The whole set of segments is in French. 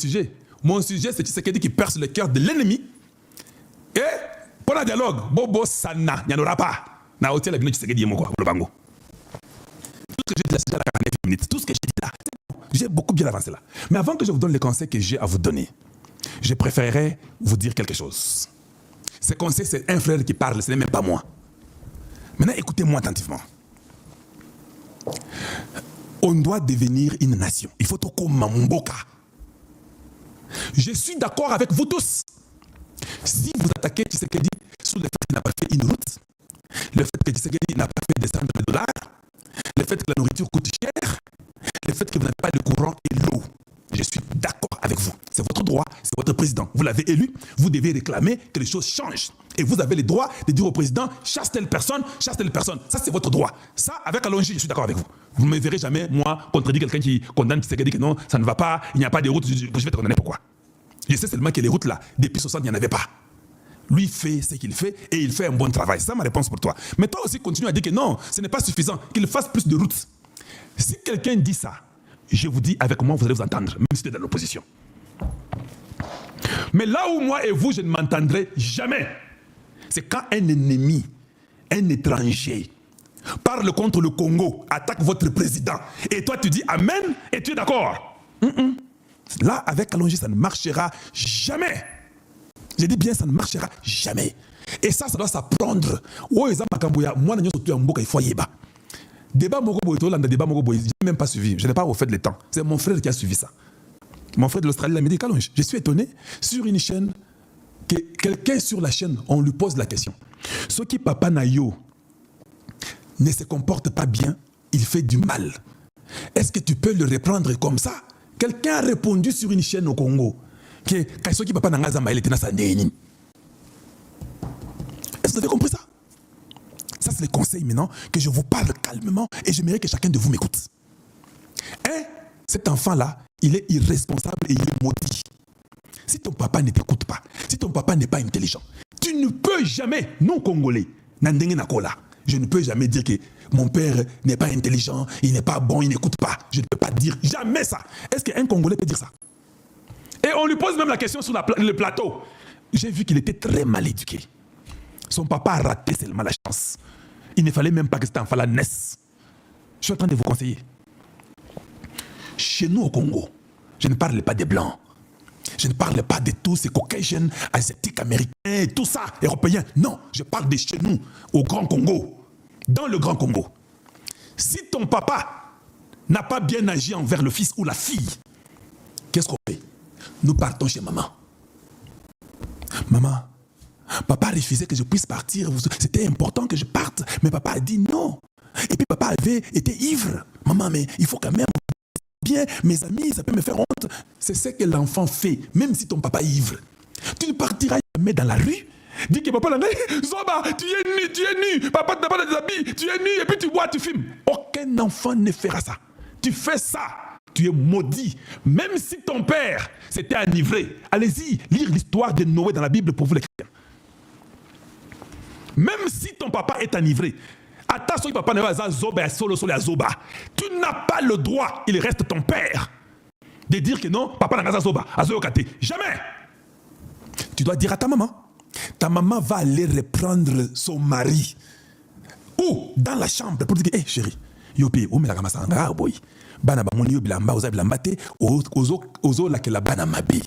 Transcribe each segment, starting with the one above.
sujet. Mon sujet, c'est Tshisekedi qui perce le cœur de l'ennemi. Et pour un dialogue, Bobo Sana, il n'y en aura pas. Na hôtel avec Tshisekedi et moi, le bango. Tout ce que j'ai dit là, c'est déjà la 49 minutes. Tout ce que j'ai dit là, j'ai beaucoup bien avancé là. Mais avant que je vous donne les conseils que j'ai à vous donner, je préférerais vous dire quelque chose. Ce conseil, c'est un frère qui parle, ce n'est même pas moi. Maintenant, écoutez-moi attentivement. On doit devenir une nation. Il faut tout comme Mamboka. Je suis d'accord avec vous tous. Si vous attaquez Tshisekedi sur le fait qu'il n'a pas fait une route, le fait que Tshisekedi n'a pas fait descendre les dollars, le fait que la nourriture coûte cher, le fait que vous n'avez pas le courant et l'eau, je suis d'accord avec vous. C'est votre droit, c'est votre président. Vous l'avez élu, vous devez réclamer que les choses changent. Et vous avez le droit de dire au président, chasse telle personne, chasse telle personne. Ça, c'est votre droit. Ça, avec Alongi, je suis d'accord avec vous. Vous ne me verrez jamais, moi, contredire quelqu'un qui condamne Tshisekedi que non, ça ne va pas, il n'y a pas de route. Je vais te condamner pourquoi. Je sais seulement que les routes là, depuis 60, il n'y en avait pas. Lui fait ce qu'il fait et il fait un bon travail. C'est ça ma réponse pour toi. Mais toi aussi, continue à dire que non, ce n'est pas suffisant, qu'il fasse plus de routes. Si quelqu'un dit ça, je vous dis, avec moi, vous allez vous entendre, même si tu es dans l'opposition. Mais là où moi et vous, je ne m'entendrai jamais, c'est quand un ennemi, un étranger, parle contre le Congo, attaque votre président, et toi tu dis Amen, et tu es d'accord. Là, avec Alongi, ça ne marchera jamais. Je dis bien, ça ne marchera jamais. Et ça doit s'apprendre. Moi, il faut y aller. Débat Mogobo, débat Mogobo, je n'ai même pas suivi. Je n'ai pas fait le temps. C'est mon frère qui a suivi ça. Mon frère de l'Australie l'a dit, je suis étonné, sur une chaîne, que quelqu'un sur la chaîne, on lui pose la question. Ce qui Papa Nayo ne se comporte pas bien, il fait du mal. Est-ce que tu peux le reprendre comme ça? Quelqu'un a répondu sur une chaîne au Congo que ce qui Papa Nangazama, il était dans sa déni. Est-ce que vous avez compris ça? Ça, c'est le conseil maintenant que je vous parle calmement et j'aimerais que chacun de vous m'écoute. Cet enfant-là, il est irresponsable et il est maudit. Si ton papa ne t'écoute pas, si ton papa n'est pas intelligent, tu ne peux jamais, non congolais, je ne peux jamais dire que mon père n'est pas intelligent, il n'est pas bon, il n'écoute pas. Je ne peux pas dire jamais ça. Est-ce qu'un Congolais peut dire ça? Et on lui pose même la question sur le plateau. J'ai vu qu'il était très mal éduqué. Son papa a raté seulement la chance. Il ne fallait même pas que cet enfant-là naisse. Je suis en train de vous conseiller. Chez nous au Congo, je ne parle pas des Blancs. Je ne parle pas de tous ces Caucasiens, Asiatiques, Américains, tout ça, Européens. Non, je parle de chez nous, au Grand Congo. Dans le Grand Congo. Si ton papa n'a pas bien agi envers le fils ou la fille, qu'est-ce qu'on fait? Nous partons chez maman. Maman, papa refusait que je puisse partir. C'était important que je parte. Mais papa a dit non. Et puis papa avait été ivre. Maman, mais il faut quand même bien. Mes amis, ça peut me faire honte. C'est ce que l'enfant fait, même si ton papa est ivre. Tu ne partiras jamais dans la rue. Dis que papa l'a dit, Zoba, tu es nu, papa n'a pas des habits, tu es nu, et puis tu bois, tu fumes. Aucun enfant ne fera ça. Tu fais ça, tu es maudit. Même si ton père s'était enivré, allez-y, lire l'histoire de Noé dans la Bible pour vous les chrétiens. Même si ton papa est enivré, attention, papa ne va pas Zoba, solo, Zoba. Tu n'as pas le droit, il reste ton père, de dire que non, papa n'a pas Zoba, Azoyokate. Jamais. Tu dois dire à ta maman. Ta maman va aller reprendre son mari. Ou dans la chambre pour dire, hé chérie, yopi, où me la gamasa anga boy. Bana ba moni yobilamba, oza bilambate, ozo la ke la bana mabi.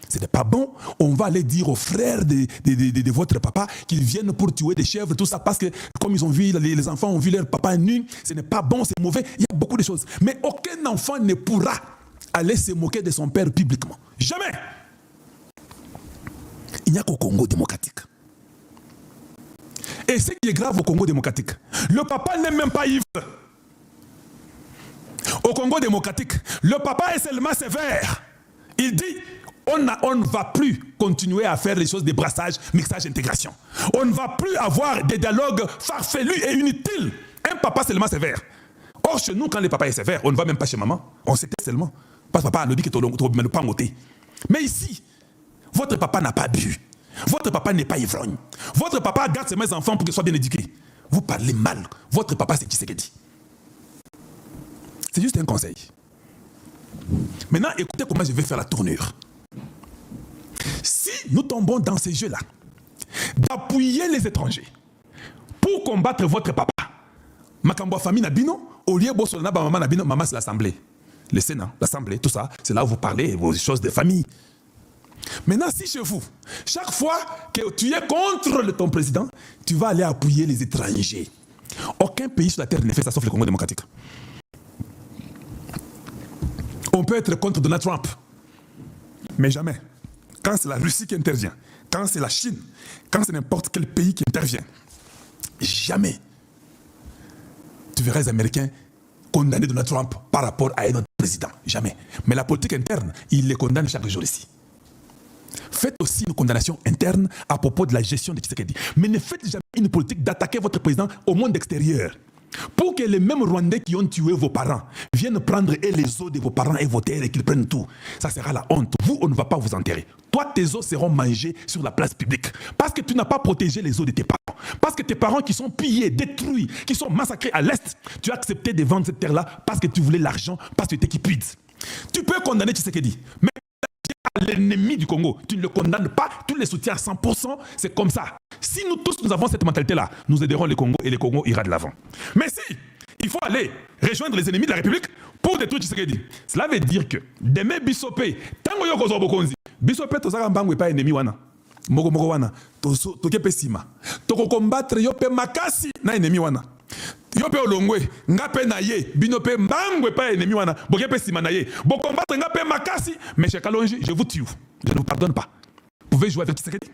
Ce n'est pas bon. On va aller dire aux frères de votre papa qu'ils viennent pour tuer des chèvres, tout ça, parce que comme ils ont vu, les enfants ont vu leur papa nu, ce n'est pas bon, c'est mauvais. Il y a beaucoup de choses. Mais aucun enfant ne pourra aller se moquer de son père publiquement. Jamais. Il n'y a qu'au Congo démocratique. Et ce qui est grave au Congo démocratique, le papa n'est même pas ivre. Au Congo démocratique, le papa est seulement sévère. Il dit, on ne va plus continuer à faire les choses de brassage, mixage, intégration. On ne va plus avoir des dialogues farfelus et inutiles. Un papa seulement sévère. Or, chez nous, quand le papa est sévère, on ne va même pas chez maman. On s'était seulement. Parce que papa a dit que tu ne pas monter. Mais ici, votre papa n'a pas bu. Votre papa n'est pas ivrogne. Votre papa garde ses enfants pour qu'ils soient bien éduqués. Vous parlez mal. Votre papa, c'est Tshisekedi. C'est juste un conseil. Maintenant, écoutez comment je vais faire la tournure. Si nous tombons dans ces jeux-là, d'appuyer les étrangers pour combattre votre papa, Makambo famille Nabino, au lieu de maman Nabino, maman c'est l'Assemblée. Le Sénat, l'Assemblée, tout ça, c'est là où vous parlez vos choses de famille. Maintenant, si chez vous, chaque fois que tu es contre ton président, tu vas aller appuyer les étrangers. Aucun pays sur la terre ne fait ça sauf le Congo démocratique. On peut être contre Donald Trump, mais jamais. Quand c'est la Russie qui intervient, quand c'est la Chine, quand c'est n'importe quel pays qui intervient, jamais tu verras les Américains condamner Donald Trump par rapport à un autre président. Jamais. Mais la politique interne, ils les condamnent chaque jour ici. Faites aussi une condamnation interne à propos de la gestion de Tshisekedi. Mais ne faites jamais une politique d'attaquer votre président au monde extérieur. Pour que les mêmes Rwandais qui ont tué vos parents viennent prendre et les os de vos parents et vos terres et qu'ils prennent tout. Ça sera la honte. Vous, on ne va pas vous enterrer. Toi, tes os seront mangés sur la place publique. Parce que tu n'as pas protégé les os de tes parents. Parce que tes parents qui sont pillés, détruits, qui sont massacrés à l'Est, tu as accepté de vendre cette terre-là parce que tu voulais l'argent, parce que tu étais cupide. Tu peux condamner Tshisekedi. Mais l'ennemi du Congo, tu ne le condamnes pas, tu le soutiens à 100%, c'est comme ça. Si nous tous nous avons cette mentalité-là, nous aiderons le Congo et le Congo ira de l'avant. Mais si il faut aller rejoindre les ennemis de la République pour détruire Tshisekedi, cela veut dire que demain Bissopé, tango yoko zo bokonzi, Bissopé to saka mbangwe pa ennemi wana. Moko moko wana, to kepe sima. To combattre yope makasi na ennemi wana. Yope olongwe, ngape na ye, binope mbangwe pa ennemi wana, bokepe sima na ye. Bo combattre ngape makasi, mais chez Kalonji, je vous tue. Je ne vous pardonne pas. Vous pouvez jouer avec Tshisekedi,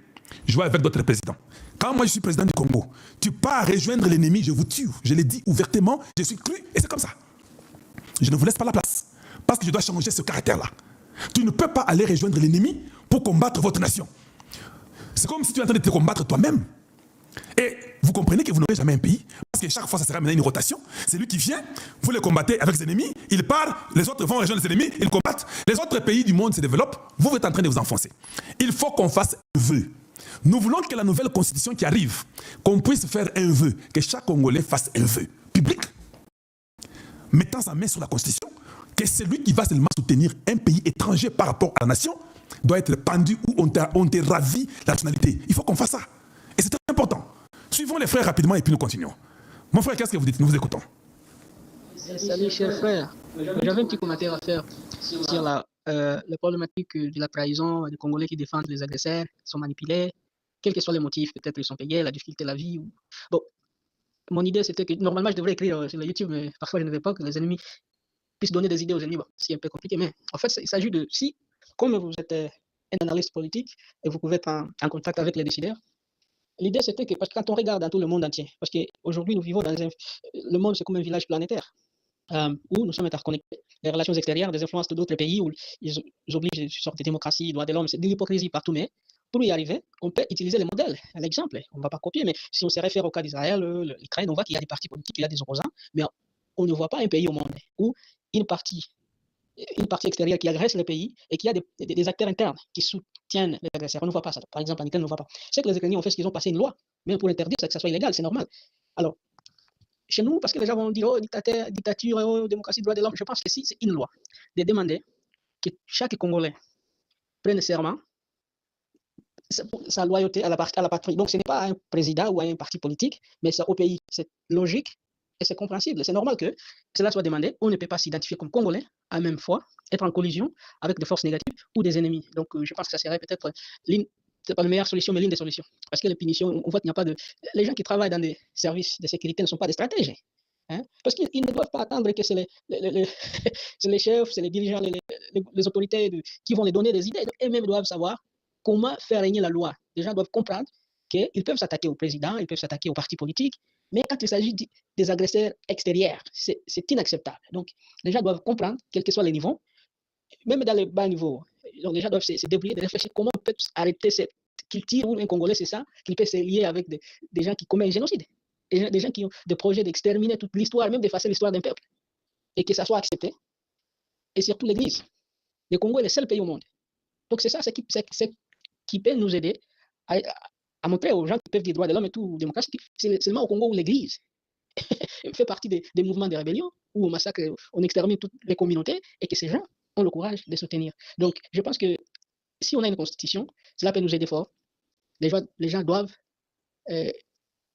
jouer avec d'autres présidents. Quand moi je suis président du Congo, tu pars rejoindre l'ennemi, je vous tue. Je l'ai dit ouvertement, je suis cru et c'est comme ça. Je ne vous laisse pas la place. Parce que je dois changer ce caractère-là. Tu ne peux pas aller rejoindre l'ennemi pour combattre votre nation. C'est comme si tu es en train de te combattre toi-même. Et vous comprenez que vous n'aurez jamais un pays, parce que chaque fois ça sera maintenant une rotation. C'est lui qui vient, vous le combattez avec ses ennemis, il part, les autres vont rejoindre les ennemis, ils combattent. Les autres pays du monde se développent, vous êtes en train de vous enfoncer. Il faut qu'on fasse un vœu. Nous voulons que la nouvelle constitution qui arrive, qu'on puisse faire un vœu, que chaque Congolais fasse un vœu public, mettant sa main sur la constitution, que celui qui va seulement soutenir un pays étranger par rapport à la nation doit être pendu ou on te ravit la nationalité. Il faut qu'on fasse ça. Et c'est très important. Suivons les frères rapidement et puis nous continuons. Mon frère, qu'est-ce que vous dites? Nous vous écoutons. Salut, cher frère. J'avais un petit commentaire à faire sur la problématique de la trahison des Congolais qui défendent les agresseurs, qui sont manipulés, quels que soient les motifs, peut-être ils sont payés, la difficulté de la vie. Bon, mon idée c'était que normalement je devrais écrire sur le YouTube, mais parfois je ne veux pas que les ennemis puissent donner des idées aux ennemis. Bon, c'est un peu compliqué, mais en fait, il s'agit de si, comme vous êtes un analyste politique et vous pouvez être en contact avec les décideurs, l'idée c'était que, parce que quand on regarde dans tout le monde entier, parce qu'aujourd'hui nous vivons dans le monde c'est comme un village planétaire, où nous sommes interconnectés. Les relations extérieures, des influences d'autres pays, où ils obligent une sorte de démocratie, droits de l'homme, c'est de l'hypocrisie partout, mais pour y arriver, on peut utiliser les modèles, l'exemple, on ne va pas copier, mais si on se réfère au cas d'Israël, l'Ukraine, on voit qu'il y a des partis politiques, il y a des opposants, mais on ne voit pas un pays au monde où une partie extérieure qui agresse le pays et qui a des acteurs internes qui soutiennent les agresseurs. On ne voit pas ça. Par exemple, en Ukraine, on ne voit pas. C'est que les Ukrainiens ont fait ce qu'ils ont passé une loi, même pour l'interdire, c'est que ça soit illégal, c'est normal. Alors, chez nous, parce que les gens vont dire, oh, dictature, oh, démocratie, droit de l'homme, je pense que si c'est une loi de demander que chaque Congolais prenne serment sa loyauté à la patrie. Donc, ce n'est pas à un président ou à un parti politique, mais c'est au pays. C'est logique et c'est compréhensible. C'est normal que cela soit demandé. On ne peut pas s'identifier comme Congolais à même fois, être en collision avec des forces négatives ou des ennemis. Donc, je pense que ça serait peut-être c'est pas la meilleure solution, mais l'une des solutions. Parce que les punitions, on voit qu'il n'y a pas de... Les gens qui travaillent dans des services de sécurité ne sont pas des stratèges. Hein? Parce qu'ils ne doivent pas attendre que c'est les chefs, c'est les dirigeants, les autorités qui vont les donner des idées. Eux-mêmes doivent savoir comment faire régner la loi. Les gens doivent comprendre qu'ils peuvent s'attaquer au président, ils peuvent s'attaquer aux partis politiques, mais quand il s'agit des agresseurs extérieurs, c'est inacceptable. Donc, les gens doivent comprendre, quels que soient les niveaux, même dans les bas niveaux. Donc, les gens doivent se débrouiller, de réfléchir comment on peut arrêter cette culture où un Congolais, c'est ça, qu'il peut se lier avec des gens qui commettent un génocide, des gens qui ont des projets d'exterminer toute l'histoire, même d'effacer l'histoire d'un peuple, et que ça soit accepté. Et surtout l'Église. Le Congo est le seul pays au monde. Donc, c'est ça qui peut nous aider à montrer aux gens qui peuvent dire droits de l'homme et tout, démocratie. C'est seulement au Congo où l'Église fait partie des mouvements de rébellion, où on massacre, on extermine toutes les communautés, et que ces gens ont le courage de se tenir. Donc, je pense que si on a une constitution, cela peut nous aider fort. Les gens doivent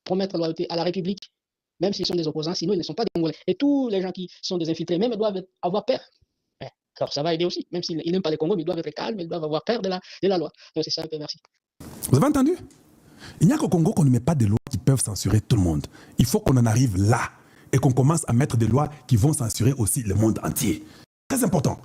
promettre la loyauté à la République, même s'ils sont des opposants, sinon ils ne sont pas des Congolais. Et tous les gens qui sont des infiltrés, même, doivent avoir peur. Alors, ça va aider aussi, même s'ils n'aiment pas les Congo, mais ils doivent être calmes, ils doivent avoir peur de la loi. Donc, c'est ça un peu, merci. Vous avez entendu? Il n'y a qu'au Congo qu'on ne met pas de lois qui peuvent censurer tout le monde. Il faut qu'on en arrive là et qu'on commence à mettre des lois qui vont censurer aussi le monde entier. Très important.